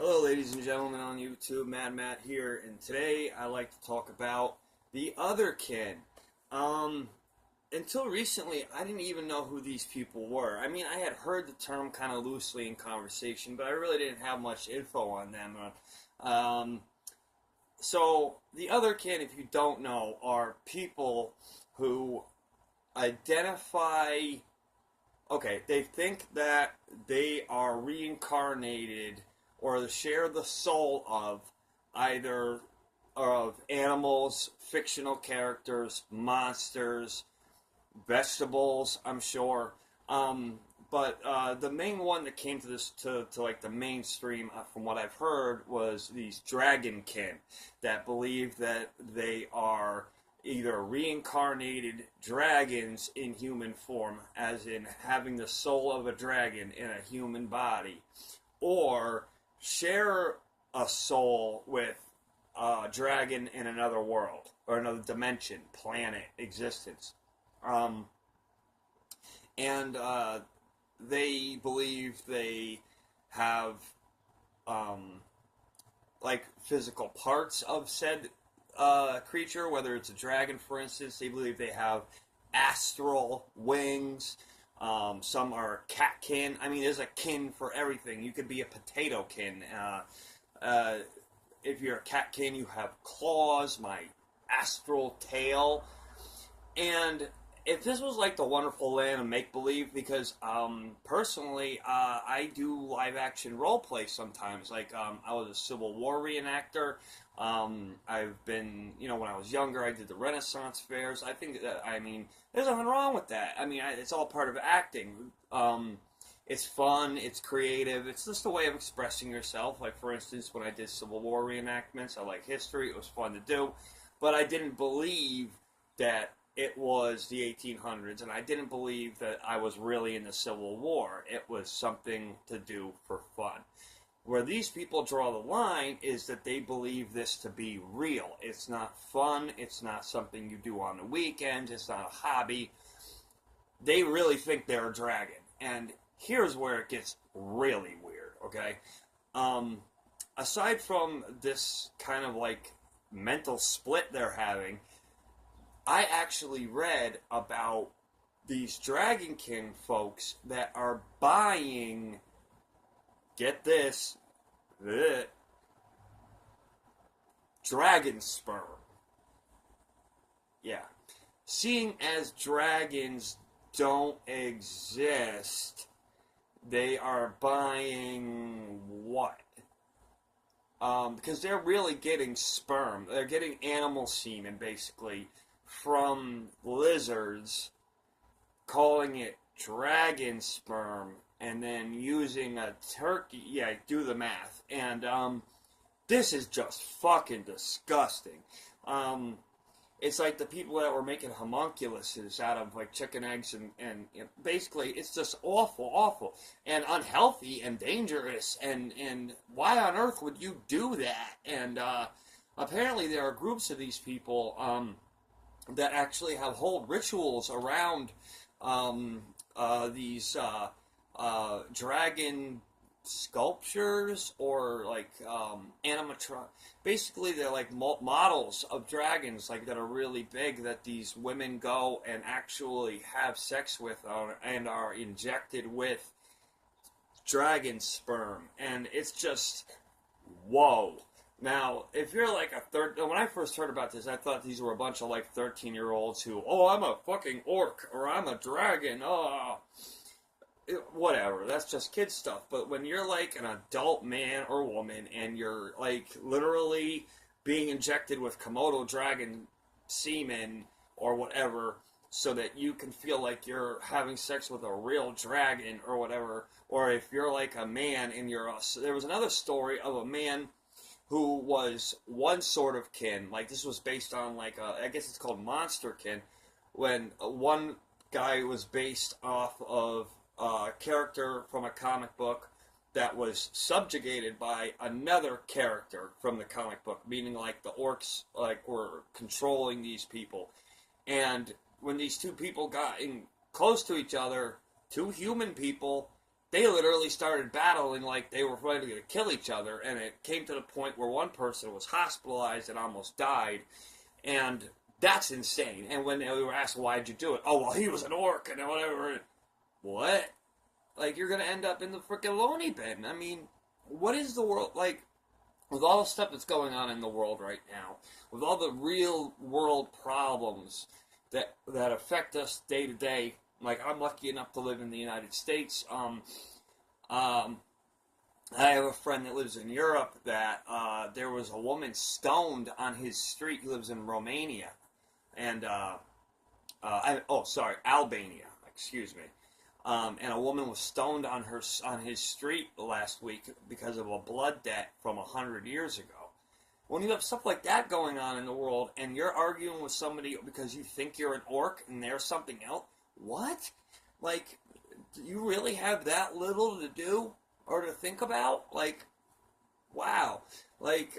Hello, ladies and gentlemen on YouTube. Matt here, and today I like to talk about the Otherkin. Um, until recently, I didn't even know who these people were. I mean, I had heard the term kind of loosely in conversation, but I really didn't have much info on them. Um, so, the Otherkin, if you don't know, are people who identify. Okay, they think that they are reincarnated or share the soul of either of animals, fictional characters, monsters, vegetables, I'm sure. But the main one that came to this to like the mainstream, from what I've heard, was these dragonkin that believe that they are either reincarnated dragons in human form, as in having the soul of a dragon in a human body, or share a soul with a dragon in another world or another dimension, planet, existence. Um, and they believe they have um, like physical parts of said creature, whether it's a dragon, for instance. They believe they have astral wings. Some are catkin. I mean, there's a kin for everything. You could be a potato kin. If you're a catkin, you have claws, my astral tail. And if this was like the wonderful land of make believe, because personally, I do live action role play sometimes. Like I was a Civil War reenactor. I've been, when I was younger, I did the Renaissance fairs. I think that, I mean, there's nothing wrong with that. I mean, it's all part of acting. It's fun, it's creative, it's just a way of expressing yourself. Like, for instance, when I did Civil War reenactments, I like history, it was fun to do. But I didn't believe that it was the 1800s, and I didn't believe that I was really in the Civil War. It was something to do for fun. Where these people draw the line is that they believe this to be real. It's not fun. It's not something you do on the weekend. It's not a hobby. They really think they're a dragon. And here's where it gets really weird, okay? Aside from this kind of like mental split they're having, I actually read about these dragonkin folks that are buying, get this, dragon sperm. Yeah. Seeing as dragons don't exist, they are buying what? Because they're really getting sperm. They're getting animal semen, basically, from lizards, calling it dragon sperm, and then using a turkey. Yeah, do the math. And this is just fucking disgusting. It's like the people that were making homunculuses out of like chicken eggs, and basically it's just awful and unhealthy and dangerous, and why on earth would you do that? And apparently there are groups of these people that actually have whole rituals around these dragon sculptures, or like animatron. Basically, they're like models of dragons, like that are really big, that these women go and actually have sex with, and are injected with dragon sperm, and it's just whoa. Now, if you're like when I first heard about this, I thought these were a bunch of like 13-year-olds who, I'm a fucking orc, or I'm a dragon, whatever, that's just kid stuff. But when you're like an adult man or woman, and you're like literally being injected with Komodo dragon semen or whatever, so that you can feel like you're having sex with a real dragon or whatever, or if you're like a man and there was another story of a man who was one sort of kin, like this was based on like I guess it's called monster kin, when one guy was based off of a character from a comic book that was subjugated by another character from the comic book, meaning like the orcs like were controlling these people. And when these two people got in close to each other, two human people, they literally started battling like they were ready to kill each other, and it came to the point where one person was hospitalized and almost died, and that's insane. And when they were asked, why'd you do it? Oh, well, he was an orc, and whatever. What? Like, you're going to end up in the freaking loony bin. I mean, what is the world, like, with all the stuff that's going on in the world right now, with all the real world problems that affect us day to day, like, I'm lucky enough to live in the United States. I have a friend that lives in Europe that there was a woman stoned on his street. He lives in Romania, and Albania. Excuse me. And a woman was stoned on his street last week because of a blood debt from 100 years ago. When you have stuff like that going on in the world, and you're arguing with somebody because you think you're an orc and they're something else, what? Like, do you really have that little to do or to think about? Like, wow. Like,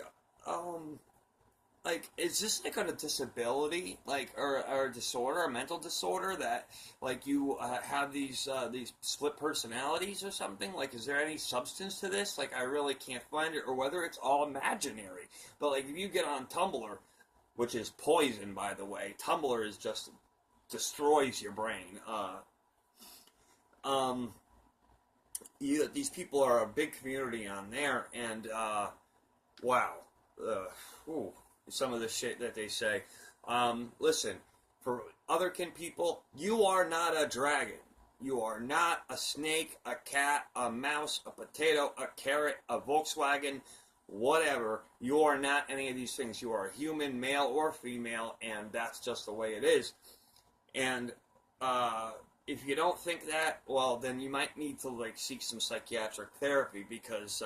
is this like a disability, like, or a disorder, a mental disorder that, like, you have these split personalities or something? Like, is there any substance to this? Like, I really can't find it, or whether it's all imaginary. But like, if you get on Tumblr, which is poison, by the way, Tumblr is just destroys your brain. These people are a big community on there, and wow, ooh. Some of the shit that they say. Listen, for Otherkin people, you are not a dragon. You are not a snake, a cat, a mouse, a potato, a carrot, a Volkswagen, whatever. You are not any of these things. You are a human, male or female, and that's just the way it is. And if you don't think that, well, then you might need to like seek some psychiatric therapy, because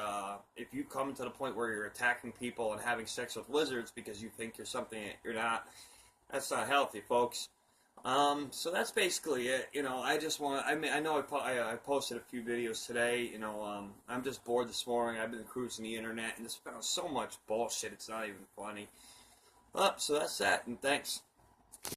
if you come to the point where you're attacking people and having sex with lizards because you think you're something that you're not, that's not healthy, folks. So that's basically it. You know, I just want. I know I posted a few videos today. You know, I'm just bored this morning. I've been cruising the internet and there's been so much bullshit. It's not even funny. So that's that, and thanks.